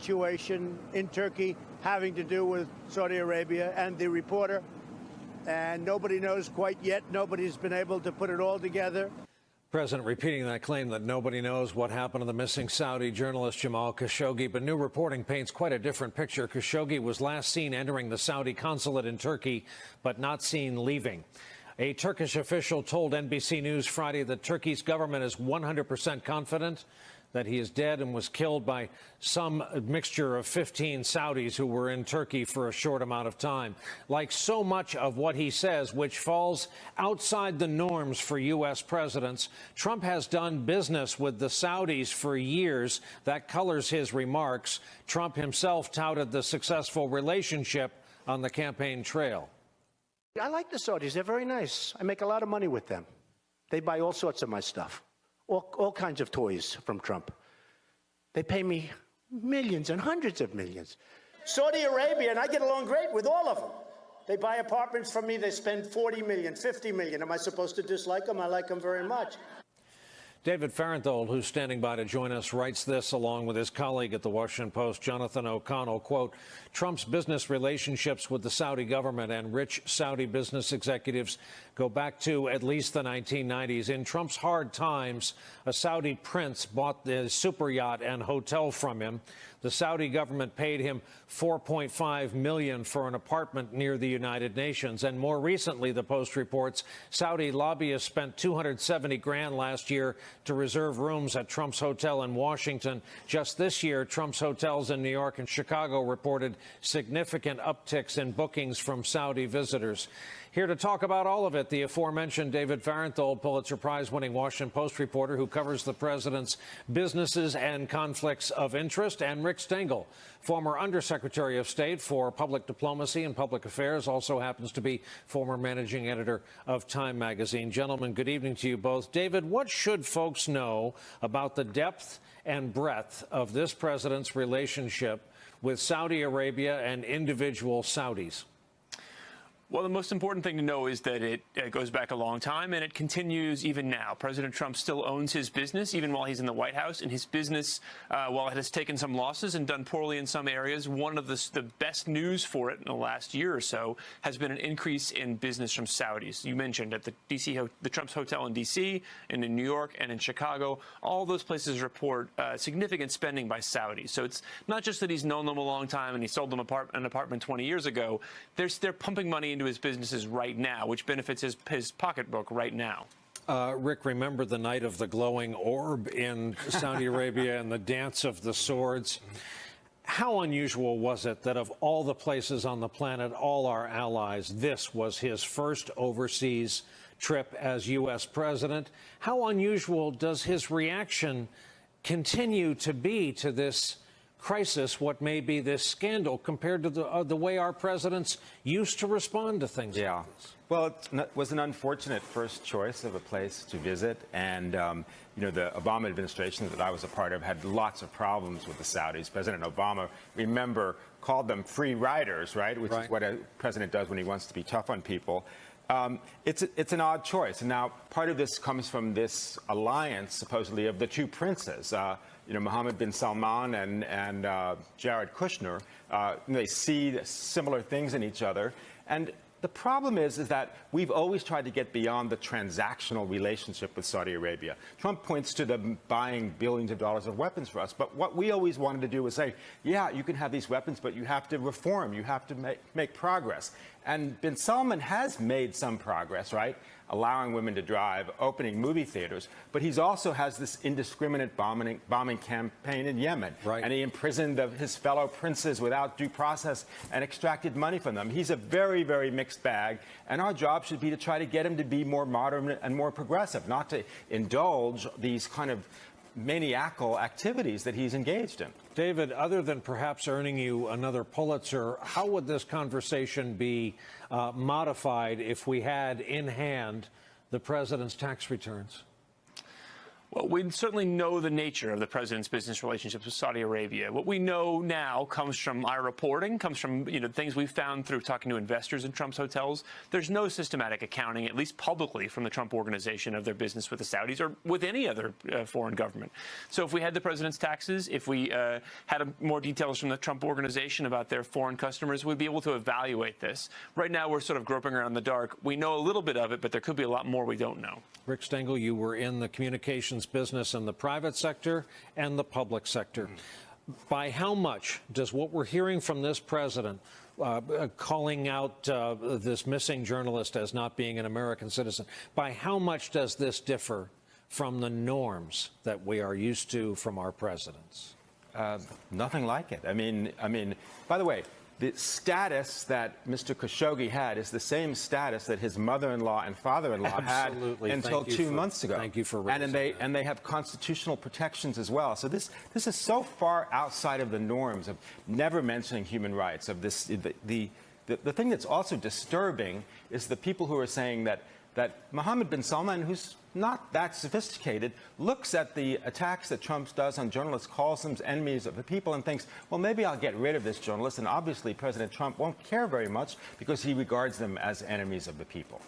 situation in Turkey having to do with Saudi Arabia and the reporter. And nobody knows quite yet. Nobody's been able to put it all together. President repeating that claim that nobody knows what happened to the missing Saudi journalist Jamal Khashoggi. But new reporting paints quite a different picture. Khashoggi was last seen entering the Saudi consulate in Turkey, but not seen leaving. A Turkish official told NBC News Friday that Turkey's government is 100% confident that he is dead and was killed by some mixture of 15 Saudis who were in Turkey for a short amount of time. Like so much of what he says, which falls outside the norms for U.S. presidents, Trump has done business with the Saudis for years. That colors his remarks. Trump himself touted the successful relationship on the campaign trail. I like the Saudis. They're very nice. I make a lot of money with them. They buy all sorts of my stuff, all kinds of toys from Trump. They pay me millions and hundreds of millions. Saudi Arabia, and I get along great with all of them. They buy apartments from me. They spend 40 million, 50 million. Am I supposed to dislike them? I like them very much. David Farenthold, who's standing by to join us, writes this along with his colleague at the Washington Post, Jonathan O'Connell, quote, Trump's business relationships with the Saudi government and rich Saudi business executives go back to at least the 1990s. In Trump's hard times, a Saudi prince bought the super yacht and hotel from him. The Saudi government paid him $4.5 million for an apartment near the United Nations. And more recently, the Post reports, Saudi lobbyists spent $270 grand last year to reserve rooms at Trump's hotel in Washington. Just this year, Trump's hotels in New York and Chicago reported significant upticks in bookings from Saudi visitors. Here to talk about all of it, the aforementioned David Farenthold, Pulitzer Prize-winning Washington Post reporter who covers the president's businesses and conflicts of interest, and Rick Stengel, former Undersecretary of State for Public Diplomacy and Public Affairs, also happens to be former managing editor of Time magazine. Gentlemen, good evening to you both. David, what should folks know about the depth and breadth of this president's relationship with Saudi Arabia and individual Saudis? Well, the most important thing to know is that it goes back a long time, and it continues even now. President Trump still owns his business, even while he's in the White House. And his business, while it has taken some losses and done poorly in some areas, one of the best news for it in the last year or so has been an increase in business from Saudis. You mentioned at the Trump's hotel in D.C., and in New York, and in Chicago. All those places report significant spending by Saudis. So it's not just that he's known them a long time and he sold them an apartment 20 years ago. They're pumping money into his businesses right now, which benefits his pocketbook right now. Rick, remember the night of the glowing orb in Saudi Arabia and the dance of the swords? How unusual was it that of all the places on the planet, all our allies, this was his first overseas trip as U.S. president? How unusual does his reaction continue to be to this crisis, what may be this scandal, compared to the way our presidents used to respond to things like this? Well, it was an unfortunate first choice of a place to visit. And, you know, the Obama administration that I was a part of had lots of problems with the Saudis. President Obama, remember, called them free riders, right? Which is what a president does when he wants to be tough on people. It's an odd choice. And now part of this comes from this alliance, supposedly, of the two princes. You know, Mohammed bin Salman and Jared Kushner. They see similar things in each other. And the problem is that we've always tried to get beyond the transactional relationship with Saudi Arabia. Trump points to them buying billions of dollars of weapons for us. But what we always wanted to do was say, yeah, you can have these weapons, but you have to reform. You have to make progress. And bin Salman has made some progress, right? Allowing women to drive, opening movie theaters. But he also has this indiscriminate bombing campaign in Yemen. Right. And he imprisoned his fellow princes without due process and extracted money from them. He's a very, very mixed bag. And our job should be to try to get him to be more modern and more progressive, not to indulge these kind of maniacal activities that he's engaged in. David, other than perhaps earning you another Pulitzer, how would this conversation be modified if we had in hand the president's tax returns? Well, we certainly know the nature of the president's business relationships with Saudi Arabia. What we know now comes from our reporting, comes from things we've found through talking to investors in Trump's hotels. There's no systematic accounting, at least publicly, from the Trump organization of their business with the Saudis or with any other foreign government. So if we had the president's taxes, if we had more details from the Trump organization about their foreign customers, we'd be able to evaluate this. Right now, we're sort of groping around in the dark. We know a little bit of it, but there could be a lot more we don't know. Rick Stengel, you were in the communications business in the private sector and the public sector. By how much does what we're hearing from this president, calling out this missing journalist as not being an American citizen, by how much does this differ from the norms that we are used to from our presidents? Nothing like it. I mean, by the way, the status that Mr. Khashoggi had is the same status that his mother-in-law and father-in-law had until 2 months ago. Thank you for raising that. And they have constitutional protections as well. So this is so far outside of the norms of never mentioning human rights. Of this, the thing that's also disturbing is the people who are saying that Mohammed bin Salman, who's not that sophisticated, looks at the attacks that Trump does on journalists, calls them enemies of the people, and thinks, well, maybe I'll get rid of this journalist. And obviously, President Trump won't care very much because he regards them as enemies of the people.